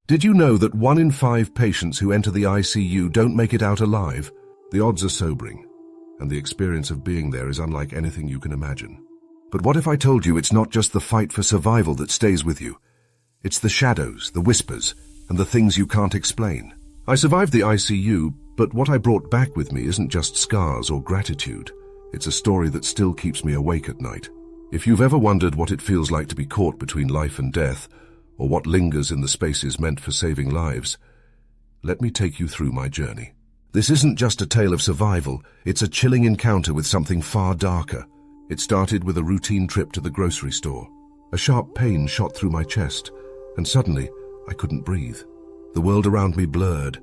Did you know that 1 in 5 patients who enter the ICU don't make it out alive? The odds are sobering, and the experience of being there is unlike anything you can imagine. But what if I told you it's not just the fight for survival that stays with you? It's the shadows, the whispers, and the things you can't explain. I survived the ICU, but what I brought back with me isn't just scars or gratitude. It's a story that still keeps me awake at night. If you've ever wondered what it feels like to be caught between life and death, or what lingers in the spaces meant for saving lives, let me take you through my journey. This isn't just a tale of survival, it's a chilling encounter with something far darker. It started with a routine trip to the grocery store. A sharp pain shot through my chest, and suddenly I couldn't breathe. The world around me blurred,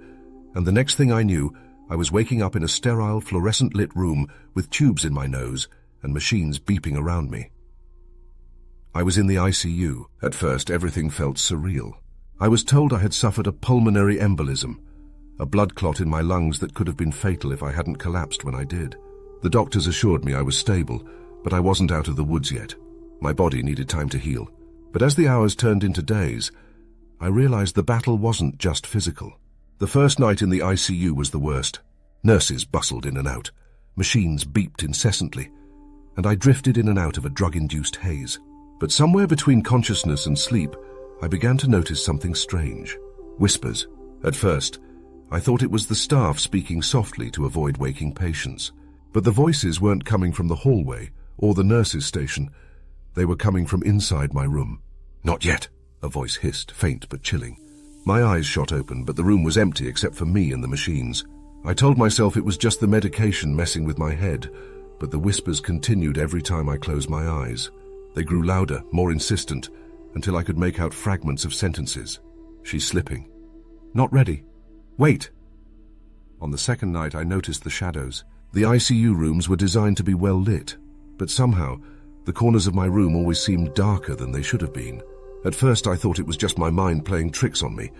and the next thing I knew, I was waking up in a sterile, fluorescent-lit room with tubes in my nose and machines beeping around me. I was in the ICU. At first, everything felt surreal. I was told I had suffered a pulmonary embolism, a blood clot in my lungs that could have been fatal if I hadn't collapsed when I did. The doctors assured me I was stable, but I wasn't out of the woods yet. My body needed time to heal. But as the hours turned into days, I realized the battle wasn't just physical. The first night in the ICU was the worst. Nurses bustled in and out. Machines beeped incessantly, and I drifted in and out of a drug-induced haze. But somewhere between consciousness and sleep, I began to notice something strange. Whispers. At first, I thought it was the staff speaking softly to avoid waking patients. But the voices weren't coming from the hallway or the nurses' station. They were coming from inside my room. "Not yet," a voice hissed, faint but chilling. My eyes shot open, but the room was empty except for me and the machines. I told myself it was just the medication messing with my head, but the whispers continued every time I closed my eyes. They grew louder, more insistent, until I could make out fragments of sentences. "She's slipping. Not ready. Wait." On the second night, I noticed the shadows. The ICU rooms were designed to be well lit, but somehow, the corners of my room always seemed darker than they should have been. At first, I thought it was just my mind playing tricks on me,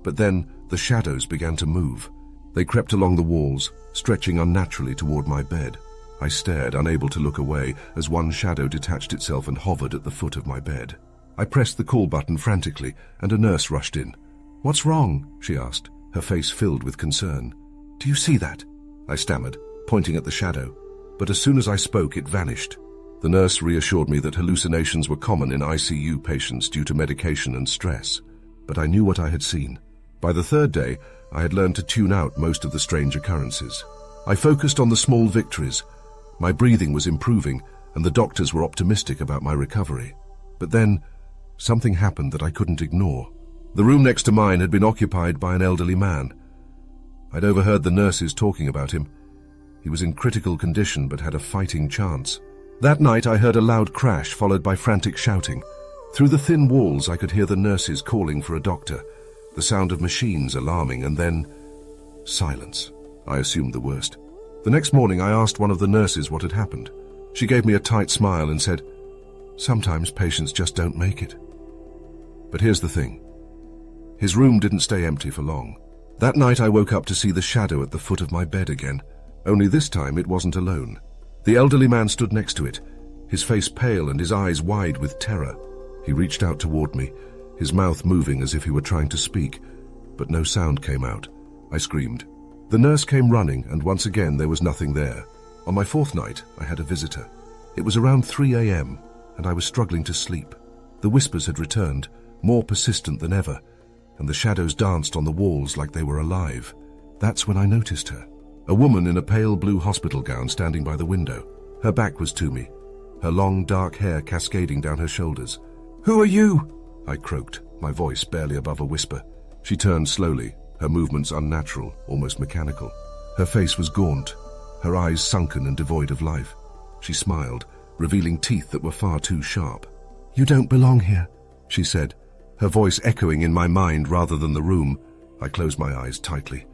but then the shadows began to move. They crept along the walls, stretching unnaturally toward my bed. I stared, unable to look away, as one shadow detached itself and hovered at the foot of my bed. I pressed the call button frantically, and a nurse rushed in. "What's wrong?" she asked, her face filled with concern. "Do you see that?" I stammered, pointing at the shadow. But as soon as I spoke, it vanished. The nurse reassured me that hallucinations were common in ICU patients due to medication and stress. But I knew what I had seen. By the third day, I had learned to tune out most of the strange occurrences. I focused on the small victories. My breathing was improving, and the doctors were optimistic about my recovery. But then, something happened that I couldn't ignore. The room next to mine had been occupied by an elderly man. I'd overheard the nurses talking about him. He was in critical condition but had a fighting chance. That night I heard a loud crash followed by frantic shouting. Through the thin walls I could hear the nurses calling for a doctor, the sound of machines alarming, and then silence. I assumed the worst. The next morning I asked one of the nurses what had happened. She gave me a tight smile and said, "Sometimes patients just don't make it." But here's the thing. His room didn't stay empty for long. That night I woke up to see the shadow at the foot of my bed again, only this time it wasn't alone. The elderly man stood next to it, his face pale and his eyes wide with terror. He reached out toward me, his mouth moving as if he were trying to speak, but no sound came out. I screamed. The nurse came running, and once again there was nothing there. On my fourth night, I had a visitor. It was around 3 a.m., and I was struggling to sleep. The whispers had returned, more persistent than ever, and the shadows danced on the walls like they were alive. That's when I noticed her. A woman in a pale blue hospital gown standing by the window. Her back was to me, her long dark hair cascading down her shoulders. "Who are you?" I croaked, my voice barely above a whisper. She turned slowly, her movements unnatural, almost mechanical. Her face was gaunt, her eyes sunken and devoid of life. She smiled, revealing teeth that were far too sharp. "You don't belong here," she said, her voice echoing in my mind rather than the room. I closed my eyes tightly,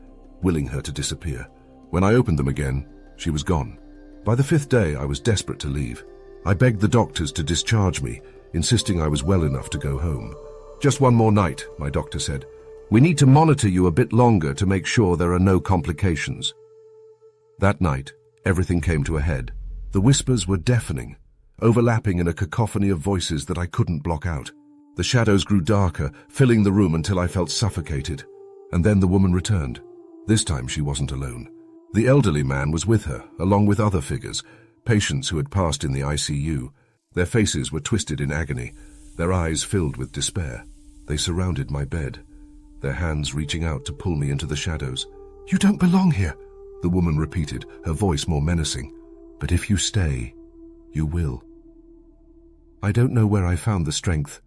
willing her to disappear. When I opened them again, she was gone. By the 5th day, I was desperate to leave. I begged the doctors to discharge me, insisting I was well enough to go home. "Just one more night," my doctor said. "We need to monitor you a bit longer to make sure there are no complications." That night, everything came to a head. The whispers were deafening, overlapping in a cacophony of voices that I couldn't block out. The shadows grew darker, filling the room until I felt suffocated. And then the woman returned. This time she wasn't alone. The elderly man was with her, along with other figures, patients who had passed in the ICU. Their faces were twisted in agony, their eyes filled with despair. They surrounded my bed, their hands reaching out to pull me into the shadows. "You don't belong here," the woman repeated, her voice more menacing. "But if you stay, you will." I don't know where I found the strength,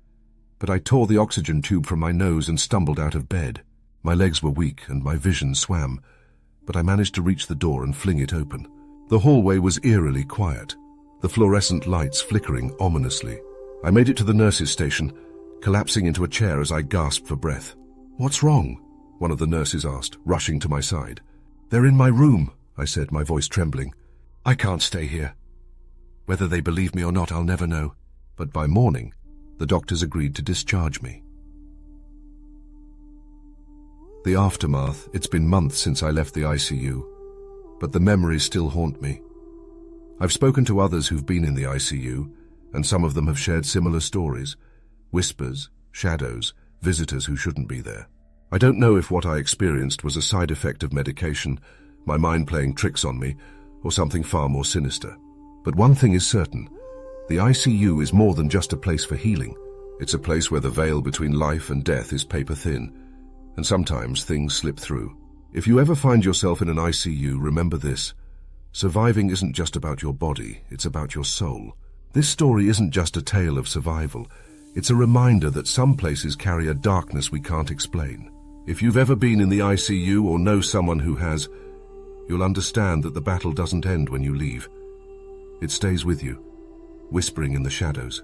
but I tore the oxygen tube from my nose and stumbled out of bed. My legs were weak and my vision swam, but I managed to reach the door and fling it open. The hallway was eerily quiet, the fluorescent lights flickering ominously. I made it to the nurse's station, collapsing into a chair as I gasped for breath. "What's wrong?" one of the nurses asked, rushing to my side. "They're in my room," I said, my voice trembling. "I can't stay here. Whether they believe me or not, I'll never know." But by morning, the doctors agreed to discharge me. The aftermath, it's been months since I left the ICU, but the memories still haunt me. I've spoken to others who've been in the ICU, and some of them have shared similar stories. Whispers, shadows, visitors who shouldn't be there. I don't know if what I experienced was a side effect of medication, my mind playing tricks on me, or something far more sinister. But one thing is certain, the ICU is more than just a place for healing. It's a place where the veil between life and death is paper thin, and sometimes things slip through. If you ever find yourself in an ICU, remember this. Surviving isn't just about your body, it's about your soul. This story isn't just a tale of survival. It's a reminder that some places carry a darkness we can't explain. If you've ever been in the ICU or know someone who has, you'll understand that the battle doesn't end when you leave. It stays with you, whispering in the shadows.